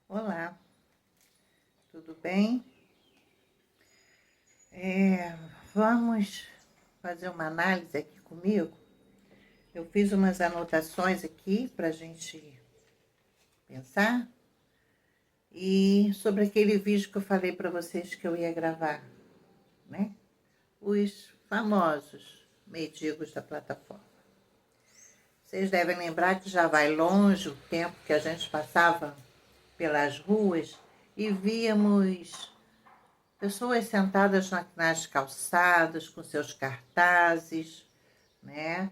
Olá, tudo bem? Vamos fazer uma análise aqui comigo. Eu fiz umas anotações aqui para a gente pensar e sobre aquele vídeo que eu falei para vocês que eu ia gravar, né? Os famosos mendigos da plataforma. Vocês devem lembrar que já vai longe o tempo que a gente passava pelas ruas e víamos pessoas sentadas nas calçadas com seus cartazes, né?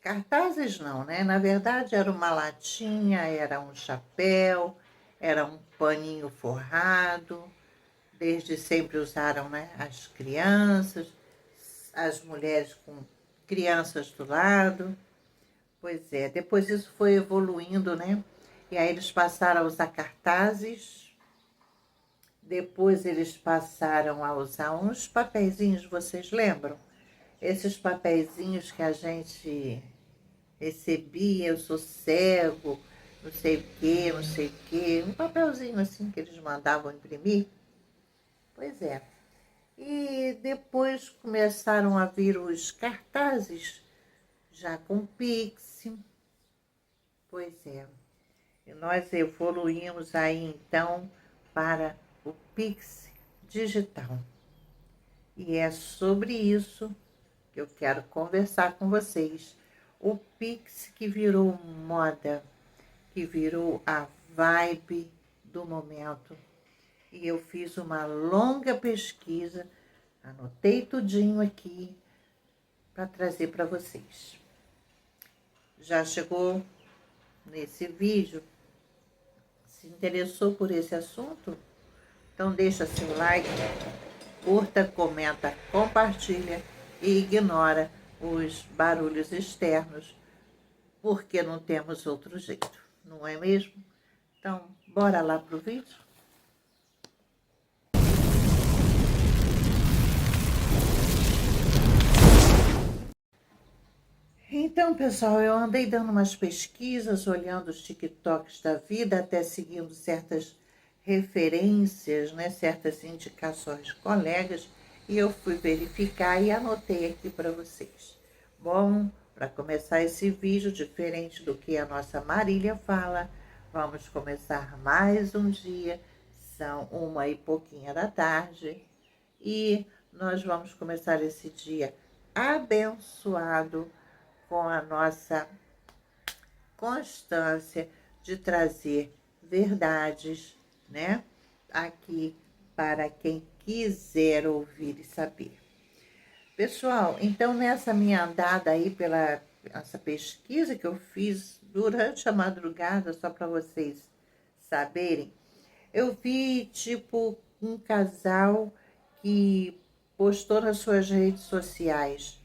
Cartazes não, né? Na verdade era uma latinha, era um chapéu, era um paninho forrado. Desde sempre usaram, né? As crianças, as mulheres com crianças do lado. Pois é, depois isso foi evoluindo, né? E aí eles passaram a usar cartazes. Depois eles passaram a usar uns papeizinhos, vocês lembram? Esses papeizinhos que a gente recebia, eu sou cego, não sei o quê, não sei o quê. Um papelzinho assim que eles mandavam imprimir. Pois é. E depois começaram a vir os cartazes, já com Pix. Pois é. E nós evoluímos aí então para o Pix digital. E é sobre isso que eu quero conversar com vocês. O Pix que virou moda, que virou a vibe do momento. E eu fiz uma longa pesquisa, anotei tudinho aqui para trazer para vocês. Já chegou nesse vídeo? Se interessou por esse assunto? Então deixa seu like, curta, comenta, compartilha e ignora os barulhos externos, porque não temos outro jeito, não é mesmo? Então, bora lá pro vídeo? Então, pessoal, eu andei dando umas pesquisas, olhando os TikToks da vida, até seguindo certas referências, né, certas indicações de colegas, e eu fui verificar e anotei aqui para vocês. Bom, para começar esse vídeo, diferente do que a nossa Marília fala, vamos começar mais um dia, são 1h pouquinho da tarde, e nós vamos começar esse dia abençoado com a nossa constância de trazer verdades, né, aqui para quem quiser ouvir e saber. Pessoal, então nessa minha andada aí pela essa pesquisa que eu fiz durante a madrugada, só para vocês saberem, eu vi tipo um casal que postou nas suas redes sociais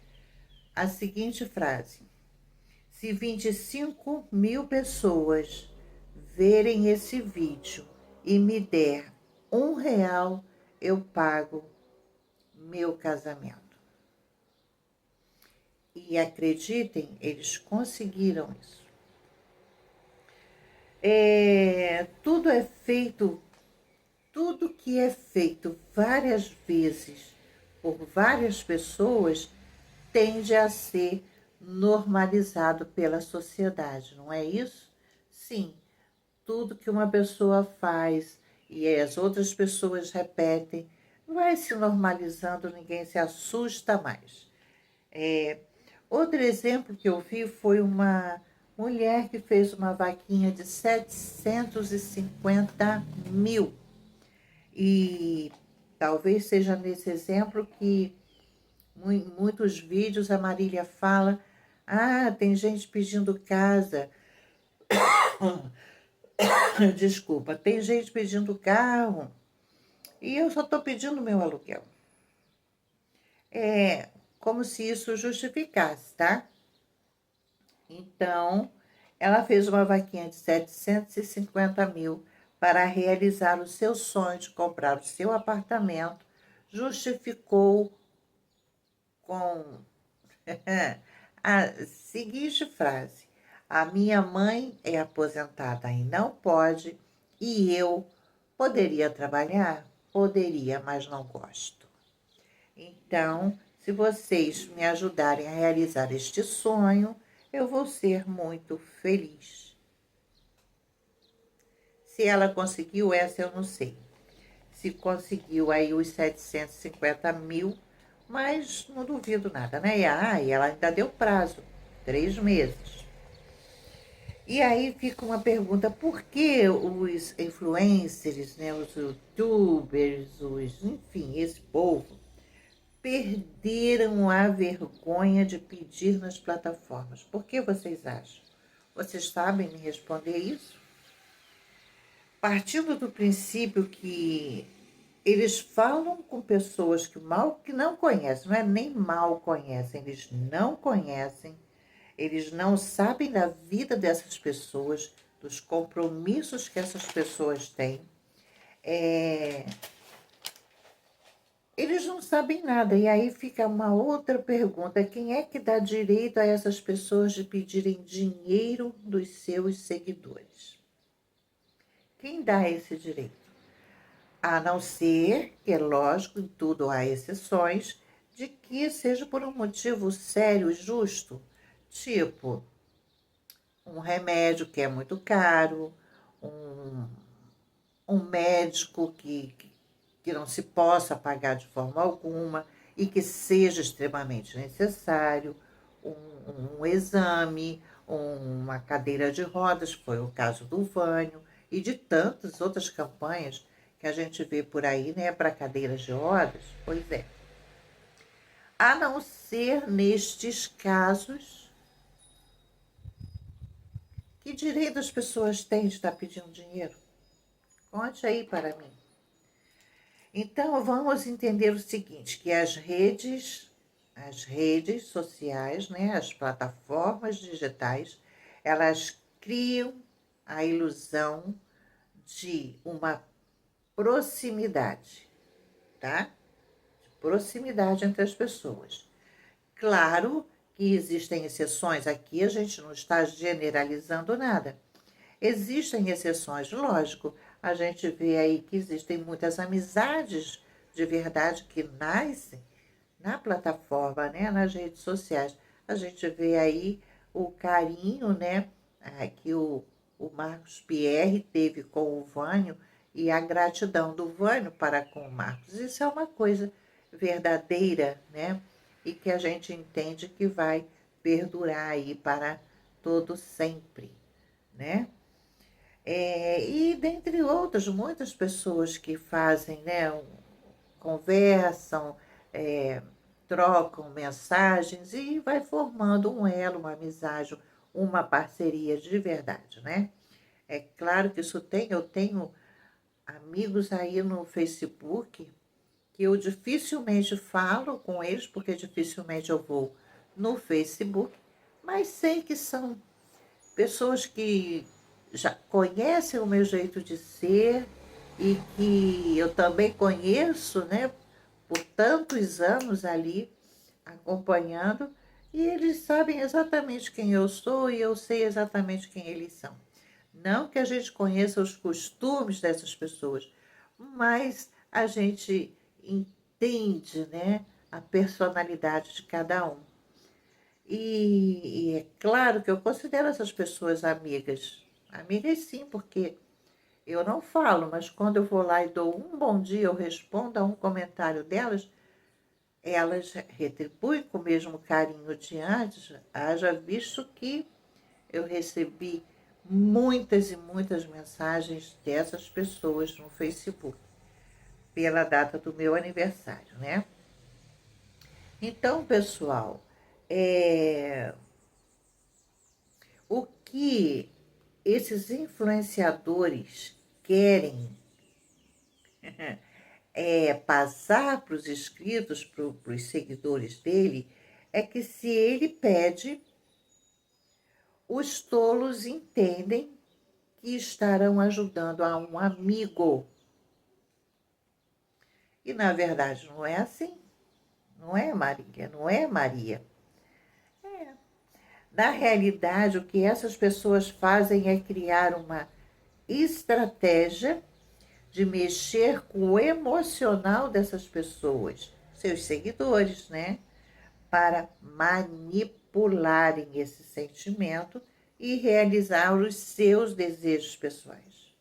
a seguinte frase: se 25.000 pessoas verem esse vídeo e me der R$ 1, eu pago meu casamento. E acreditem, eles conseguiram isso. Tudo que é feito várias vezes por várias pessoas tende a ser normalizado pela sociedade, não é isso? Sim, tudo que uma pessoa faz e as outras pessoas repetem, vai se normalizando, ninguém se assusta mais. Outro exemplo que eu vi foi uma mulher que fez uma vaquinha de 750 mil. E talvez seja nesse exemplo que muitos vídeos a Marília fala: ah, tem gente pedindo casa. Desculpa, tem gente pedindo carro e eu só estou pedindo meu aluguel. É como se isso justificasse, tá? Então, ela fez uma vaquinha de 750 mil para realizar o seu sonho de comprar o seu apartamento, justificou com a seguinte frase: A minha mãe é aposentada e não pode, e eu poderia trabalhar? Poderia, mas não gosto. Então, se vocês me ajudarem a realizar este sonho, eu vou ser muito feliz. Se ela conseguiu essa, eu não sei. Se conseguiu aí os 750 mil, mas não duvido nada, né? E ela ainda deu prazo, 3 meses. E aí fica uma pergunta, por que os influencers, né, os youtubers, enfim, esse povo, perderam a vergonha de pedir nas plataformas? Por que vocês acham? Vocês sabem me responder isso? Partindo do princípio que eles falam com pessoas que não conhecem, não é nem mal conhecem, eles não conhecem, eles não sabem da vida dessas pessoas, dos compromissos que essas pessoas têm. Eles não sabem nada. E aí fica uma outra pergunta: quem é que dá direito a essas pessoas de pedirem dinheiro dos seus seguidores? Quem dá esse direito? A não ser que, é lógico, em tudo há exceções, de que seja por um motivo sério e justo, tipo um remédio que é muito caro, um, um médico que não se possa pagar de forma alguma e que seja extremamente necessário, um exame, uma cadeira de rodas, foi o caso do Vânio, e de tantas outras campanhas que a gente vê por aí, né, para cadeiras de rodas. Pois é. A não ser nestes casos, que direito as pessoas têm de estar pedindo dinheiro? Conte aí para mim. Então, vamos entender o seguinte, que as redes sociais, né, as plataformas digitais, elas criam a ilusão de uma proximidade, tá? De proximidade entre as pessoas. Claro que existem exceções aqui, a gente não está generalizando nada. Existem exceções, lógico. A gente vê aí que existem muitas amizades de verdade que nascem na plataforma, né, nas redes sociais. A gente vê aí o carinho, né, que o Marcos Pierre teve com o Vânio e a gratidão do Vânio para com o Marcos. Isso é uma coisa verdadeira, né, e que a gente entende que vai perdurar aí para todo sempre, né? E dentre outras, muitas pessoas que fazem, né, conversam, é, trocam mensagens e vai formando um elo, uma amizade, uma parceria de verdade, né? É claro que eu tenho amigos aí no Facebook que eu dificilmente falo com eles, porque dificilmente eu vou no Facebook, mas sei que são pessoas que já conhecem o meu jeito de ser e que eu também conheço, né, por tantos anos ali acompanhando, e eles sabem exatamente quem eu sou e eu sei exatamente quem eles são. Não que a gente conheça os costumes dessas pessoas, mas a gente entende, né, a personalidade de cada um. E é claro que eu considero essas pessoas amigas. Amigas sim, porque eu não falo, mas quando eu vou lá e dou um bom dia, eu respondo a um comentário delas, elas retribuem com o mesmo carinho de antes, haja visto que eu recebi muitas e muitas mensagens dessas pessoas no Facebook, pela data do meu aniversário, né? Então, pessoal, é, o que esses influenciadores querem passar para os inscritos, para os seguidores dele, é que se ele pede, os tolos entendem que estarão ajudando a um amigo. E na verdade não é assim. Não é, Maria? Não é, Maria? Na realidade, o que essas pessoas fazem é criar uma estratégia de mexer com o emocional dessas pessoas, seus seguidores, né? Para manipularem esse sentimento e realizar os seus desejos pessoais.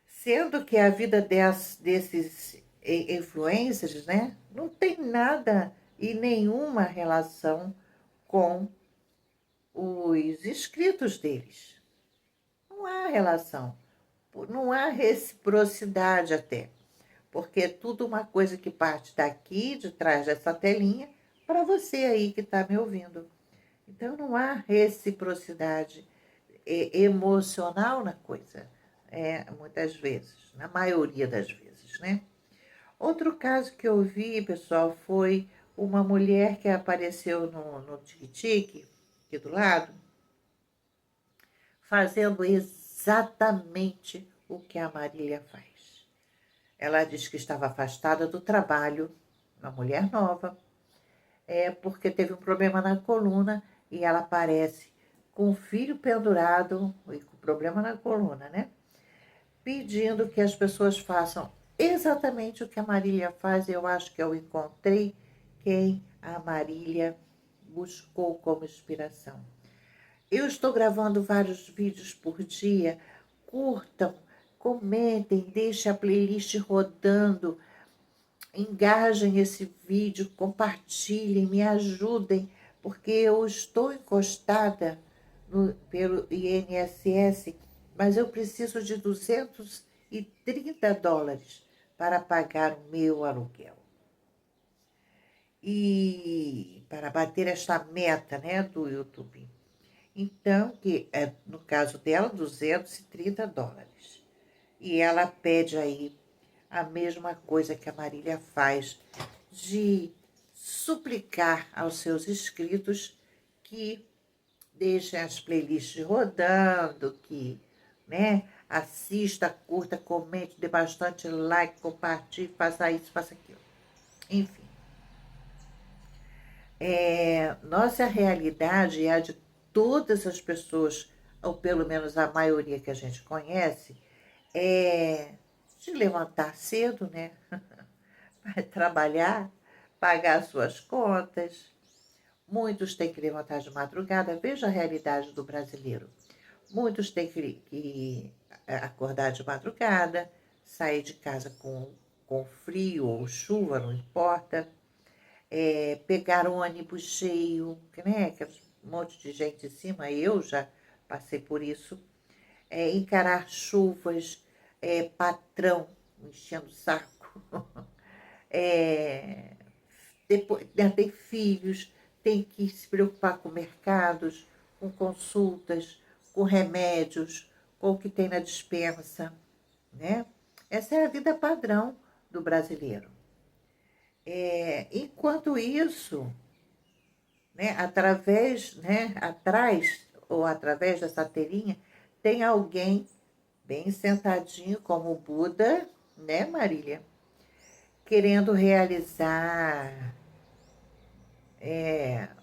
Sendo que a vida desses influencers, né, não tem nada e nenhuma relação com os inscritos deles. Não há relação, não há reciprocidade até, porque é tudo uma coisa que parte daqui, de trás dessa telinha, para você aí que está me ouvindo. Então não há reciprocidade emocional na coisa, muitas vezes, na maioria das vezes, né? Outro caso que eu vi, pessoal, foi uma mulher que apareceu no TikTok, aqui do lado, fazendo exatamente o que a Marília faz. Ela disse que estava afastada do trabalho, uma mulher nova, porque teve um problema na coluna e ela aparece com o filho pendurado e com problema na coluna, né? Pedindo que as pessoas façam exatamente o que a Marília faz. Eu acho que eu encontrei quem a Marília buscou como inspiração. Eu estou gravando vários vídeos por dia. Curtam, comentem, deixem a playlist rodando, engajem esse vídeo, compartilhem, me ajudem, porque eu estou encostada pelo INSS, mas eu preciso de US$ 230 para pagar o meu aluguel. E para bater esta meta, né, do YouTube. Então, que é, no caso dela, US$ 230. E ela pede aí a mesma coisa que a Marília faz, de suplicar aos seus inscritos que deixem as playlists rodando, que, né, assista, curta, comente, dê bastante like, compartilhe, faça isso, faça aquilo. Enfim, nossa realidade é a de todas as pessoas, ou pelo menos a maioria que a gente conhece, é de levantar cedo, né? Vai trabalhar, pagar suas contas. Muitos têm que levantar de madrugada. Veja a realidade do brasileiro. Muitos têm que acordar de madrugada, sair de casa com frio ou chuva, não importa. Pegar um ônibus cheio, né? Aquele monte de gente em cima. Eu já passei por isso. Encarar chuvas, patrão enchendo o saco. é, Depois, né, tem filhos, tem que se preocupar com mercados, com consultas, com remédios, com o que tem na despensa, né? Essa é a vida padrão do brasileiro. Enquanto isso, né, atrás ou através dessa telinha, tem alguém bem sentadinho como o Buda, né, Marília? Querendo realizar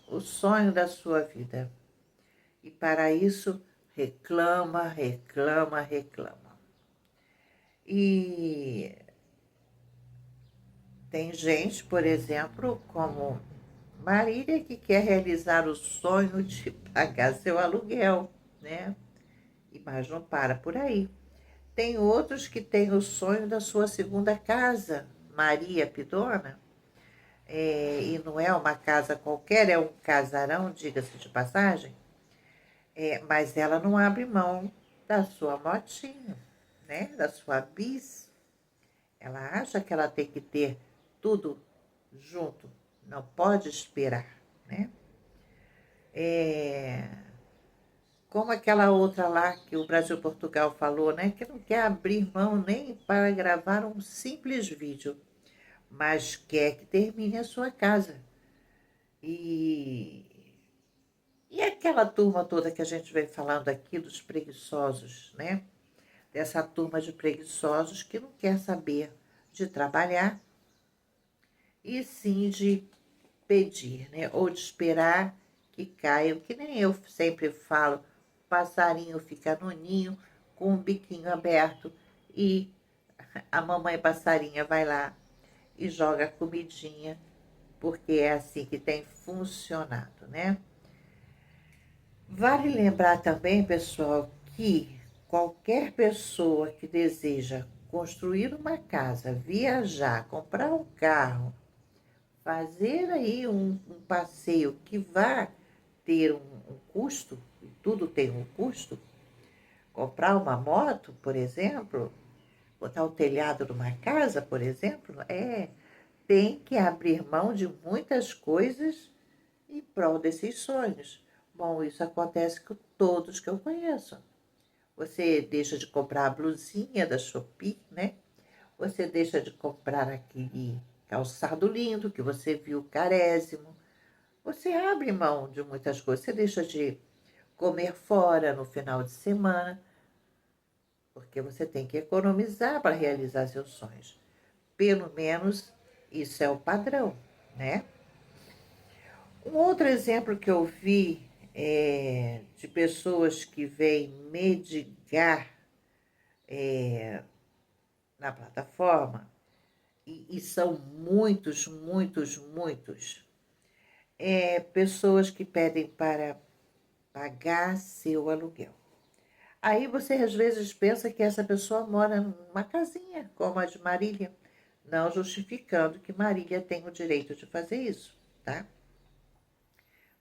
o sonho da sua vida. E para isso reclama, reclama, reclama. E tem gente, por exemplo, como Marília, que quer realizar o sonho de pagar seu aluguel, né? Mas não para por aí. Tem outros que têm o sonho da sua segunda casa, Maria Pidona, e não é uma casa qualquer, é um casarão, diga-se de passagem, mas ela não abre mão da sua motinho, né? Da sua bis. Ela acha que ela tem que ter tudo junto, não pode esperar, né? Como aquela outra lá que o Brasil-Portugal falou, né? Que não quer abrir mão nem para gravar um simples vídeo, mas quer que termine a sua casa. E E aquela turma toda que a gente vem falando aqui dos preguiçosos, né? Dessa turma de preguiçosos que não quer saber de trabalhar e sim de pedir, né? Ou de esperar que caiam, que nem eu sempre falo, o passarinho fica no ninho com o biquinho aberto e a mamãe passarinha vai lá e joga comidinha, porque é assim que tem funcionado, né? Vale lembrar também, pessoal, que qualquer pessoa que deseja construir uma casa, viajar, comprar um carro, fazer aí um passeio que vá ter um custo, e tudo tem um custo, comprar uma moto, por exemplo, botar o telhado numa casa, por exemplo, tem que abrir mão de muitas coisas em prol desses sonhos. Bom, isso acontece com todos que eu conheço. Você deixa de comprar a blusinha da Shopee, né? Você deixa de comprar aquele calçado lindo que você viu carésimo. Você abre mão de muitas coisas. Você deixa de comer fora no final de semana, porque você tem que economizar para realizar seus sonhos. Pelo menos isso é o padrão, né? Um outro exemplo que eu vi de pessoas que vêm mendigar na plataforma, e são muitos, muitos, muitos, pessoas que pedem para pagar seu aluguel. Aí você às vezes pensa que essa pessoa mora numa casinha, como a de Marília, não justificando que Marília tem o direito de fazer isso, tá?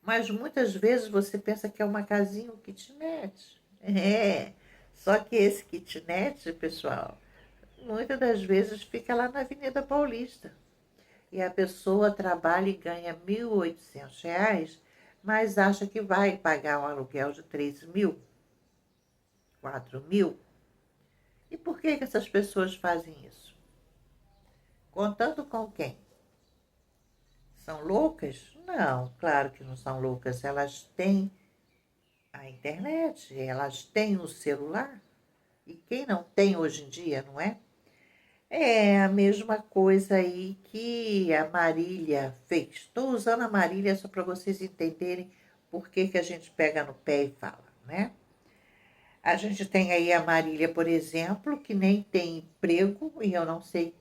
Mas muitas vezes você pensa que é uma casinha, um kitnet. Só que esse kitnet, pessoal, muitas das vezes fica lá na Avenida Paulista. E a pessoa trabalha e ganha R$ 1.800, mas acha que vai pagar um aluguel de 3.000, 4.000. E por que essas pessoas fazem isso? Contando com quem? São loucas? Não, claro que não são loucas. Elas têm a internet, elas têm o celular. E quem não tem hoje em dia, não é? É a mesma coisa aí que a Marília fez. Estou usando a Marília só para vocês entenderem por que a gente pega no pé e fala, né? A gente tem aí a Marília, por exemplo, que nem tem emprego, e eu não sei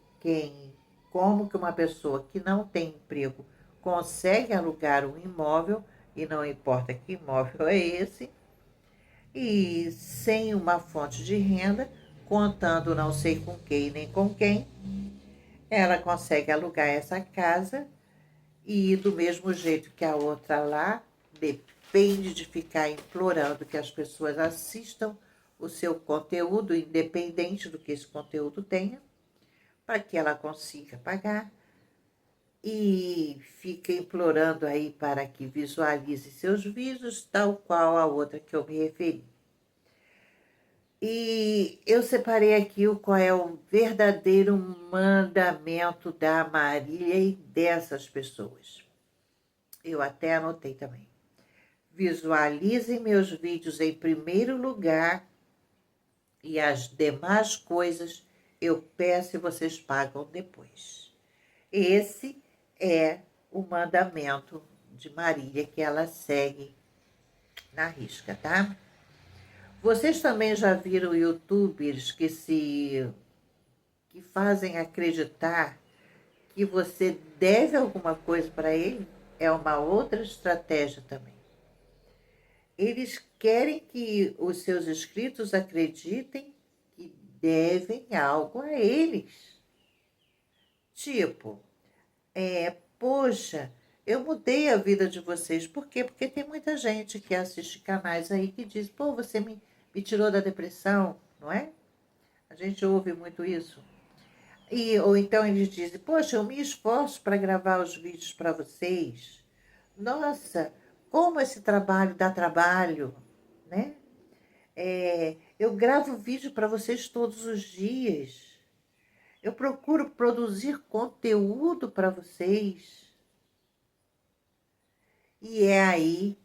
como que uma pessoa que não tem emprego consegue alugar um imóvel, e não importa que imóvel é esse, e sem uma fonte de renda, contando não sei com quem nem com quem, ela consegue alugar essa casa e do mesmo jeito que a outra lá, depende de ficar implorando que as pessoas assistam o seu conteúdo, independente do que esse conteúdo tenha, para que ela consiga pagar, e fica implorando aí para que visualize seus vídeos, tal qual a outra que eu me referi. E eu separei aqui qual é o verdadeiro mandamento da Marília e dessas pessoas. Eu até anotei também. Visualizem meus vídeos em primeiro lugar e as demais coisas eu peço e vocês pagam depois. Esse é o mandamento de Marília que ela segue na risca, tá? Vocês também já viram youtubers que fazem acreditar que você deve alguma coisa para ele? É uma outra estratégia também. Eles querem que os seus inscritos acreditem que devem algo a eles. Tipo, poxa, eu mudei a vida de vocês. Por quê? Porque tem muita gente que assiste canais aí que diz, pô, você me tirou da depressão, não é? A gente ouve muito isso. Ou então eles dizem, poxa, eu me esforço para gravar os vídeos para vocês. Nossa, como esse trabalho dá trabalho, né? Eu gravo vídeo para vocês todos os dias. Eu procuro produzir conteúdo para vocês. E é aí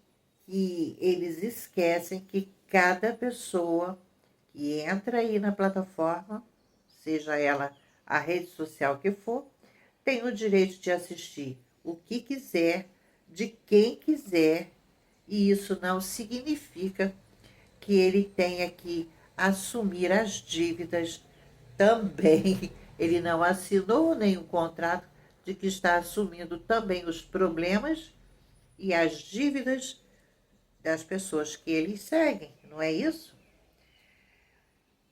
que eles esquecem que cada pessoa que entra aí na plataforma, seja ela a rede social que for, tem o direito de assistir o que quiser, de quem quiser E isso não significa que ele tenha que assumir as dívidas também. Ele não assinou nenhum contrato de que está assumindo também os problemas e as dívidas das pessoas que eles seguem, não é isso?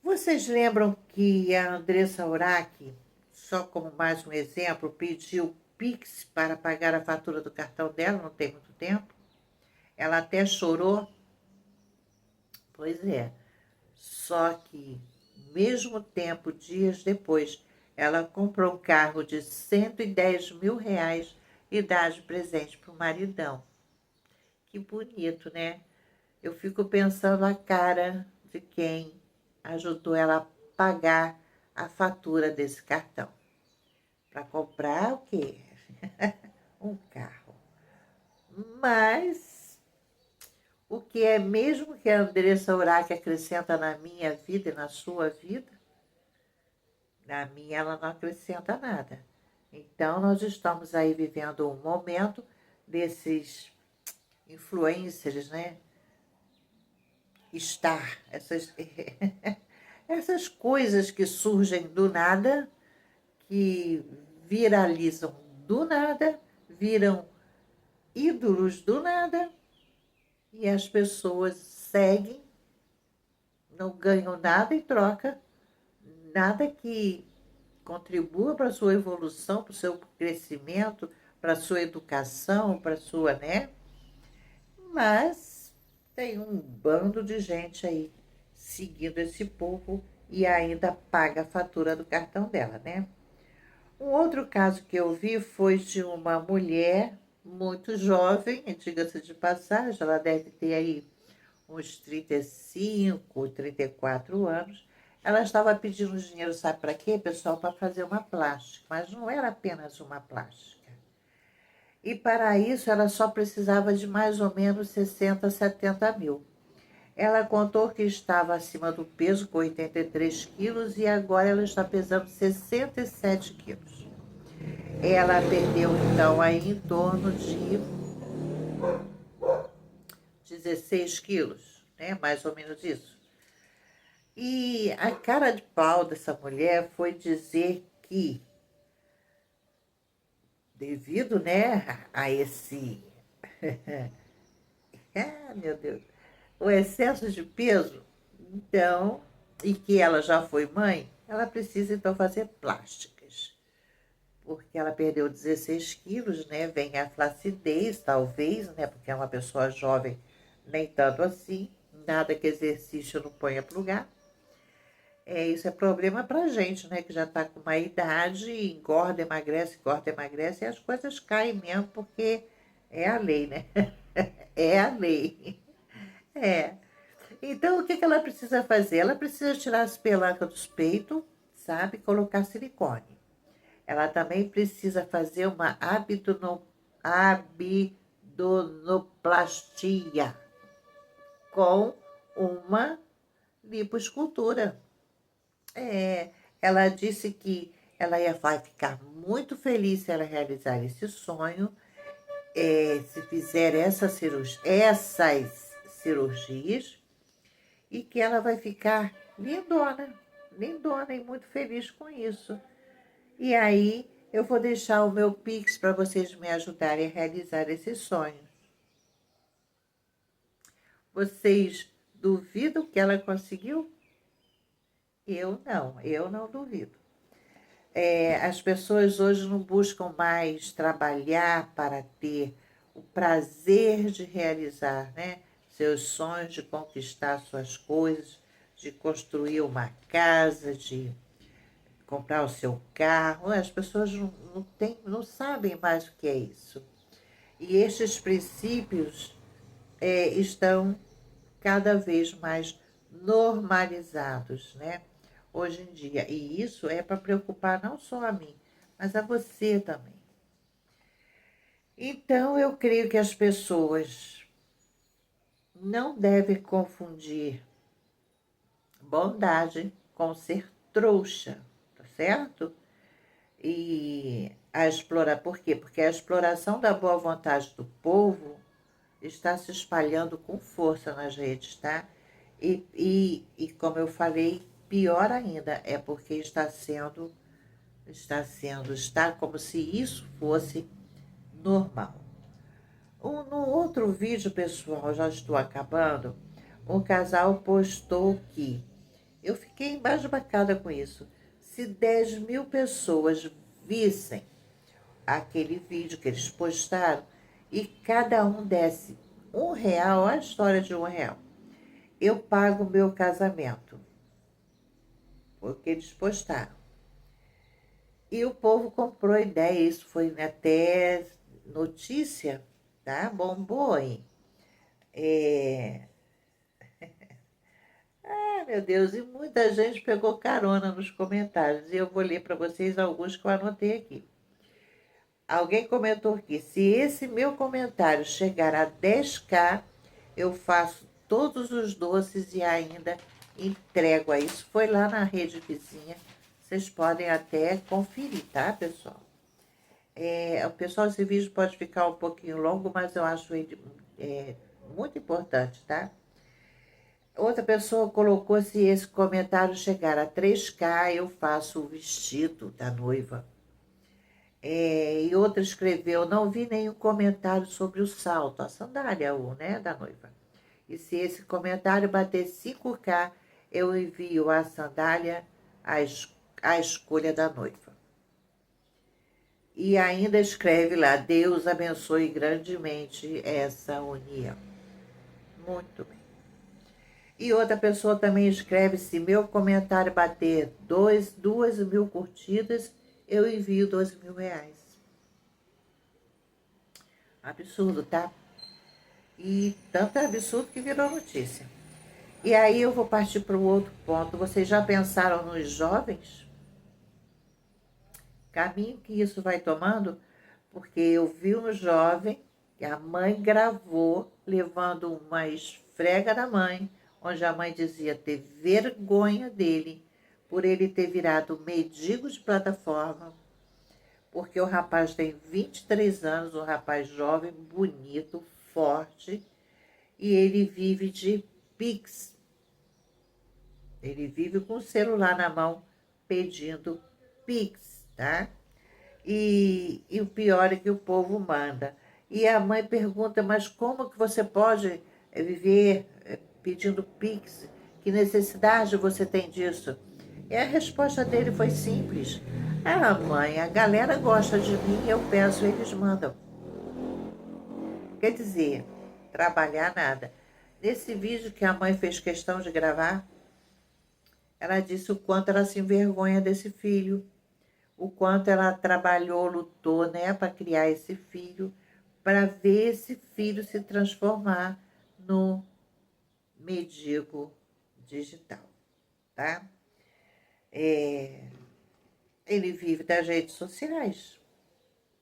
Vocês lembram que a Andressa Urach, só como mais um exemplo, pediu Pix para pagar a fatura do cartão dela, não tem muito tempo? Ela até chorou. Pois é. Só que, mesmo tempo, dias depois, ela comprou um carro de 110 mil reais e dá de presente para o maridão. Que bonito, né? Eu fico pensando a cara de quem ajudou ela a pagar a fatura desse cartão. Para comprar o quê? Um carro. Mas o que é mesmo que a Andressa Urach acrescenta na minha vida e na sua vida, na minha ela não acrescenta nada. Então, nós estamos aí vivendo um momento desses influencers, né? Essas, essas coisas que surgem do nada, que viralizam do nada, viram ídolos do nada, e as pessoas seguem, não ganham nada em troca, nada que contribua para a sua evolução, para o seu crescimento, para a sua educação, para a sua, né? Mas tem um bando de gente aí seguindo esse povo e ainda paga a fatura do cartão dela, né? Um outro caso que eu vi foi de uma mulher muito jovem, diga-se de passagem, ela deve ter aí uns 35, 34 anos. Ela estava pedindo dinheiro, sabe para quê, pessoal? Para fazer uma plástica, mas não era apenas uma plástica. E para isso ela só precisava de mais ou menos 60, 70 mil. Ela contou que estava acima do peso, com 83 quilos, e agora ela está pesando 67 quilos. Ela perdeu, então, aí em torno de 16 quilos, né? Mais ou menos isso. E a cara de pau dessa mulher foi dizer que, devido, né, a esse, ah, meu Deus, o excesso de peso, então, e que ela já foi mãe, ela precisa então fazer plásticas, porque ela perdeu 16 quilos, né, vem a flacidez, talvez, né, porque é uma pessoa jovem, nem tanto assim, nada que exercício não ponha para o lugar. Isso é problema pra gente, né? Que já tá com uma idade, engorda, emagrece, e as coisas caem mesmo, porque é a lei, né? É a lei. É. Então, o que que ela precisa fazer? Ela precisa tirar as pelancas dos peitos, sabe? Colocar silicone. Ela também precisa fazer uma abdominoplastia com uma lipoescultura. É, ela disse que vai ficar muito feliz se ela realizar esse sonho, se fizer essas cirurgias, e que ela vai ficar lindona, lindona e muito feliz com isso. E aí eu vou deixar o meu Pix para vocês me ajudarem a realizar esse sonho. Vocês duvidam que ela conseguiu? Eu não duvido. As pessoas hoje não buscam mais trabalhar para ter o prazer de realizar, né, seus sonhos, de conquistar suas coisas, de construir uma casa, de comprar o seu carro. As pessoas não sabem mais o que é isso. E estes princípios estão cada vez mais normalizados, né? Hoje em dia. E isso é para preocupar não só a mim, mas a você também. Então, eu creio que as pessoas não devem confundir bondade com ser trouxa, tá certo? E por quê? Porque a exploração da boa vontade do povo está se espalhando com força nas redes, tá? E como eu falei, pior ainda, é porque está como se isso fosse normal. No outro vídeo, pessoal, já estou acabando, um casal postou que eu fiquei embasbacada com isso. Se 10.000 pessoas vissem aquele vídeo que eles postaram e cada um desse R$ 1, a história de R$ 1, eu pago o meu casamento. Porque eles postaram. E o povo comprou a ideia, isso foi até notícia, tá? Bombou aí. Meu Deus, e muita gente pegou carona nos comentários. E eu vou ler para vocês alguns que eu anotei aqui. Alguém comentou aqui, se esse meu comentário chegar a 10K, eu faço todos os doces e ainda entrego a isso. Foi lá na rede vizinha. Vocês podem até conferir, tá, pessoal? Pessoal, esse vídeo pode ficar um pouquinho longo, mas eu acho ele muito importante, tá? Outra pessoa colocou, se esse comentário chegar a 3K, eu faço o vestido da noiva. E outra escreveu, não vi nenhum comentário sobre o salto, a sandália, né, da noiva. E se esse comentário bater 5K, eu envio a sandália à escolha da noiva. E ainda escreve lá, Deus abençoe grandemente essa união. Muito bem. E outra pessoa também escreve, se meu comentário bater 2.000 curtidas, eu envio R$ 12.000. Absurdo, tá? E tanto é absurdo que virou notícia. E aí eu vou partir para o outro ponto. Vocês já pensaram nos jovens? Caminho que isso vai tomando? Porque eu vi um jovem que a mãe gravou levando uma esfrega da mãe, onde a mãe dizia ter vergonha dele por ele ter virado mendigo de plataforma, porque o rapaz tem 23 anos, um rapaz jovem, bonito, forte, e ele vive de Pix. Ele vive com o celular na mão pedindo Pix, tá? E o pior é que o povo manda. E a mãe pergunta, mas como que você pode viver pedindo Pix? Que necessidade você tem disso? E a resposta dele foi simples. Ah, mãe, a galera gosta de mim, eu peço, eles mandam. Quer dizer, trabalhar nada. Nesse vídeo que a mãe fez questão de gravar, ela disse o quanto ela se envergonha desse filho, o quanto ela trabalhou, lutou, né, para criar esse filho, para ver esse filho se transformar no mendigo digital, tá? Ele vive das redes sociais.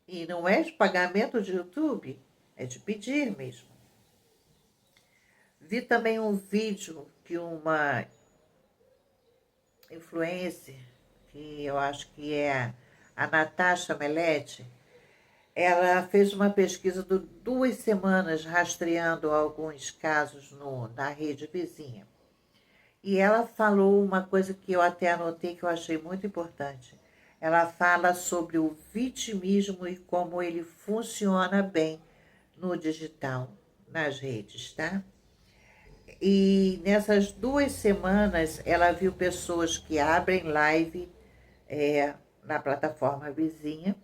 E não é de pagamento de YouTube, é de pedir mesmo. Vi também um vídeo que uma influencer, que eu acho que é a Natasha Melete, ela fez uma pesquisa de 2 semanas rastreando alguns casos na rede vizinha. E ela falou uma coisa que eu até anotei que eu achei muito importante. Ela fala sobre o vitimismo e como ele funciona bem no digital, nas redes, tá? E nessas 2 semanas ela viu pessoas que abrem live na plataforma vizinha,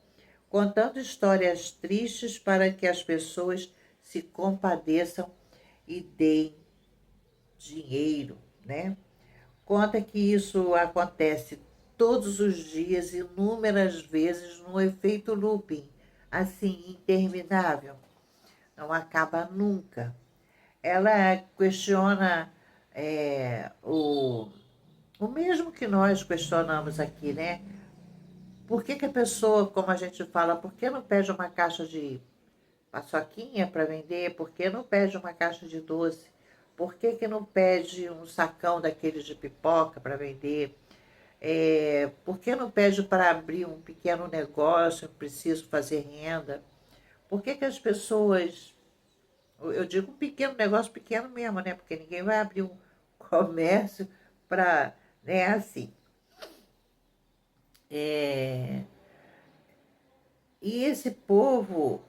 contando histórias tristes para que as pessoas se compadeçam e deem dinheiro, né? Conta que isso acontece todos os dias, inúmeras vezes, num efeito looping, assim, interminável. Não acaba nunca. Ela questiona o mesmo que nós questionamos aqui, né? Por que a pessoa, como a gente fala, por que não pede uma caixa de paçoquinha para vender? Por que não pede uma caixa de doce? Por que não pede um sacão daqueles de pipoca para vender? Por que não pede para abrir um pequeno negócio, preciso fazer renda? Por que as pessoas Eu digo um pequeno negócio, pequeno mesmo, né? Porque ninguém vai abrir um comércio para, né, assim. É, e esse povo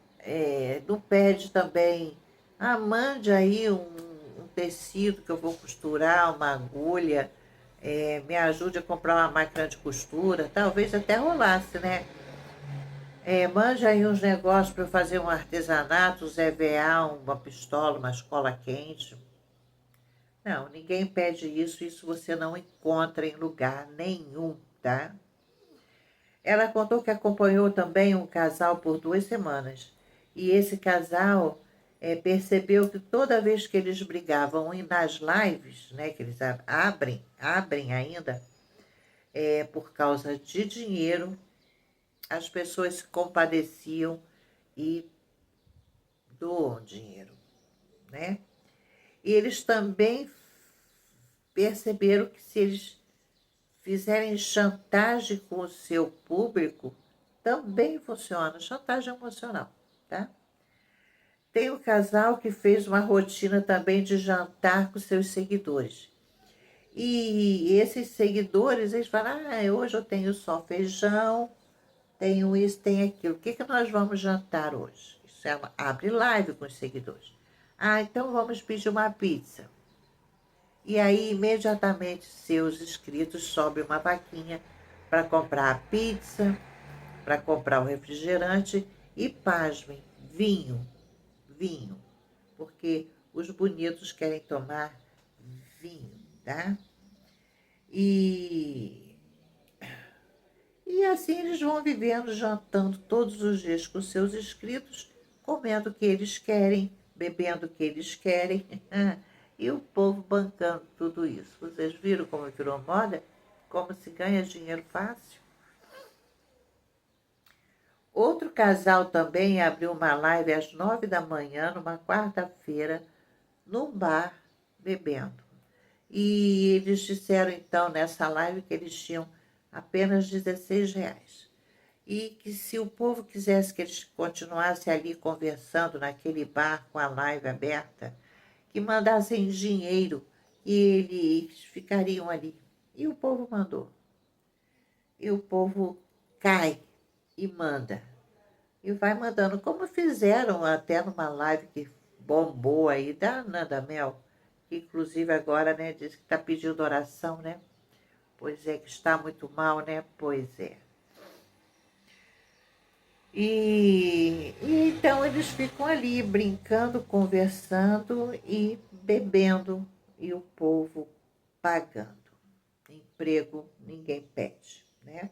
não pede também, mande aí um tecido que eu vou costurar, uma agulha, me ajude a comprar uma máquina de costura, talvez até rolasse, né? Mande aí uns negócios para eu fazer um artesanato, um EVA, uma pistola, uma escola quente. Não, ninguém pede isso, isso você não encontra em lugar nenhum, tá? Ela contou que acompanhou também um casal por 2 semanas. E esse casal percebeu que toda vez que eles brigavam e nas lives, né, que eles abrem ainda, por causa de dinheiro, as pessoas se compadeciam e doam dinheiro, né? E eles também perceberam que se eles fizerem chantagem com o seu público, também funciona, chantagem emocional, tá? Tem um casal que fez uma rotina também de jantar com seus seguidores. E esses seguidores, eles falam, hoje eu tenho só feijão, tenho isso, tenho aquilo. O que, que nós vamos jantar hoje? Isso abre live com os seguidores. Então vamos pedir uma pizza. E aí, imediatamente, seus inscritos sobem uma vaquinha para comprar a pizza, para comprar o refrigerante e, pasmem, vinho, porque os bonitos querem tomar vinho, tá? E, e assim eles vão vivendo, jantando todos os dias com seus inscritos, comendo o que eles querem, bebendo o que eles querem, e o povo bancando tudo isso. Vocês viram como virou moda? Como se ganha dinheiro fácil? Outro casal também abriu uma live às 9 da manhã, numa quarta-feira, num bar, bebendo. E eles disseram, então, nessa live, que eles tinham apenas R$ 16. E que se o povo quisesse que eles continuassem ali conversando naquele bar com a live aberta, que mandassem dinheiro e eles ficariam ali. E o povo mandou. E o povo cai e manda. E vai mandando, como fizeram até numa live que bombou aí da Nanda Mel, que inclusive agora, né, diz que está pedindo oração, né? Pois é, que está muito mal, né? Pois é. E então eles ficam ali brincando, conversando e bebendo, e o povo pagando. Emprego ninguém pede, né?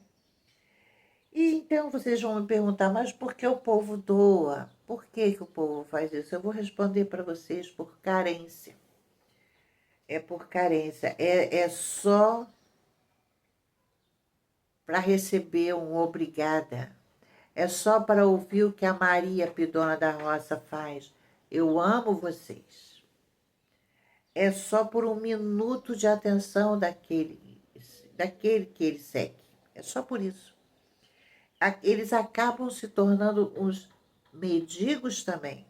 E então vocês vão me perguntar, mas por que o povo doa? Por que, que o povo faz isso? Eu vou responder para vocês por carência. É por carência. É só para receber um obrigada. É só para ouvir o que a Maria Pidona da Roça faz. Eu amo vocês. É só por um minuto de atenção daquele que ele segue. É só por isso. Eles acabam se tornando uns mendigos também,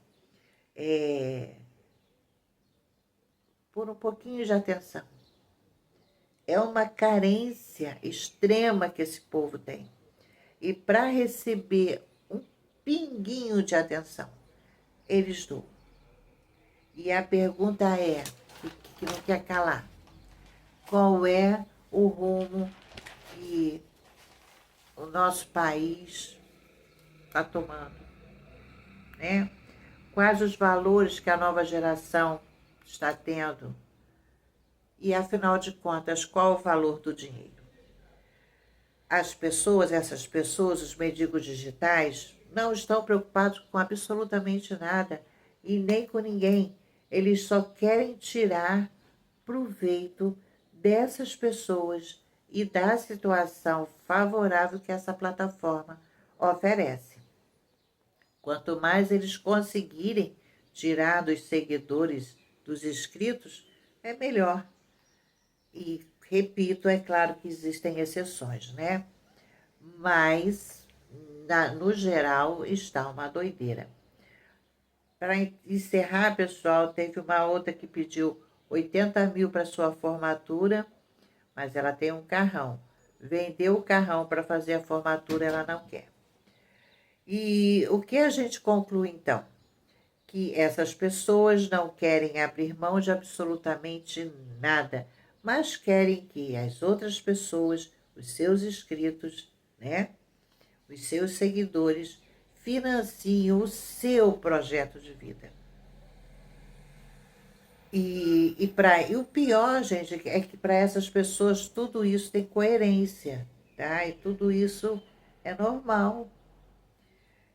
por um pouquinho de atenção. É uma carência extrema que esse povo tem. E para receber um pinguinho de atenção, eles doam. E a pergunta é, que não quer calar, qual é o rumo que o nosso país está tomando, né? Quais os valores que a nova geração está tendo? E, afinal de contas, qual o valor do dinheiro? Essas pessoas, os mendigos digitais, não estão preocupados com absolutamente nada e nem com ninguém. Eles só querem tirar proveito dessas pessoas e da situação favorável que essa plataforma oferece. Quanto mais eles conseguirem tirar dos seguidores, dos inscritos, é melhor. E, repito, é claro que existem exceções, né? Mas, no geral, está uma doideira. Para encerrar, pessoal, teve uma outra que pediu 80 mil para sua formatura, mas ela tem um carrão. Vendeu o carrão para fazer a formatura, ela não quer. E o que a gente conclui, então? Que essas pessoas não querem abrir mão de absolutamente nada, mas querem que as outras pessoas, os seus inscritos, né, os seus seguidores, financiem o seu projeto de vida. E o pior, gente, é que para essas pessoas tudo isso tem coerência, tá? E tudo isso é normal.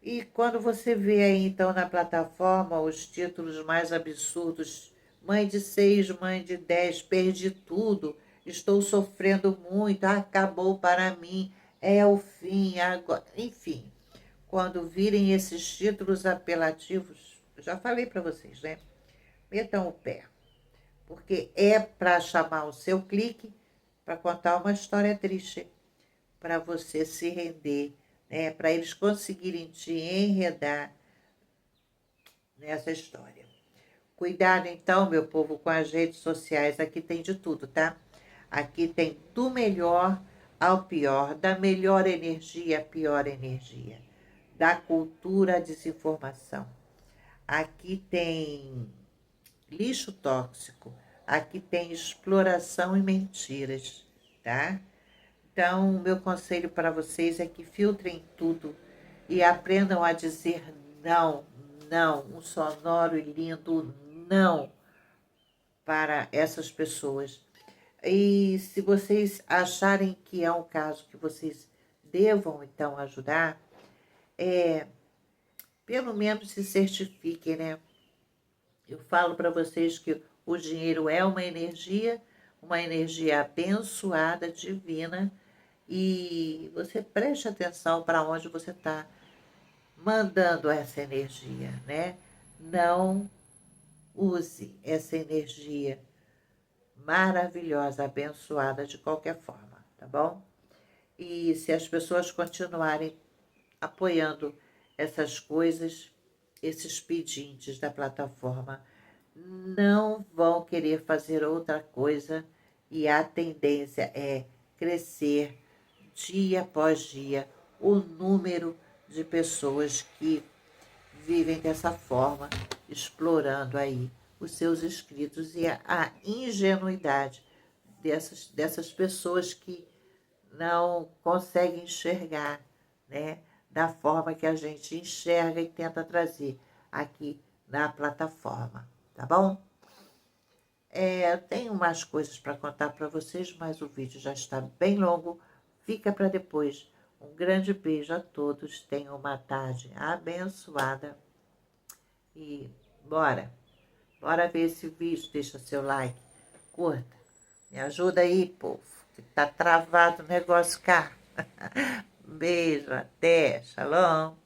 E quando você vê aí, então, na plataforma, os títulos mais absurdos, mãe de 6, mãe de 10, perdi tudo, estou sofrendo muito, acabou para mim, é o fim, agora, enfim. Quando virem esses títulos apelativos, eu já falei para vocês, né? Metam o pé, porque é para chamar o seu clique, para contar uma história triste, para você se render, né? Para eles conseguirem te enredar nessa história. Cuidado então, meu povo, com as redes sociais. Aqui tem de tudo, tá? Aqui tem do melhor ao pior, da melhor energia à pior energia, da cultura à desinformação. Aqui tem lixo tóxico, aqui tem exploração e mentiras, tá? Então, o meu conselho para vocês é que filtrem tudo e aprendam a dizer não, não, um sonoro e lindo não para essas pessoas. E se vocês acharem que é um caso que vocês devam, então, ajudar, pelo menos se certifiquem, né? Eu falo para vocês que o dinheiro é uma energia abençoada, divina, e você preste atenção para onde você está mandando essa energia, né? Não use essa energia maravilhosa, abençoada de qualquer forma, tá bom? E se as pessoas continuarem apoiando essas coisas, esses pedintes da plataforma não vão querer fazer outra coisa e a tendência é crescer dia após dia o número de pessoas que vivem dessa forma, explorando aí os seus inscritos e a ingenuidade dessas pessoas que não conseguem enxergar, né, da forma que a gente enxerga e tenta trazer aqui na plataforma, tá bom? Eu tenho umas coisas para contar para vocês, mas o vídeo já está bem longo, fica para depois. Um grande beijo a todos, tenham uma tarde abençoada e bora ver esse vídeo, deixa seu like, curta, me ajuda aí, povo, que tá travado o negócio cá. Beijo, até, shalom.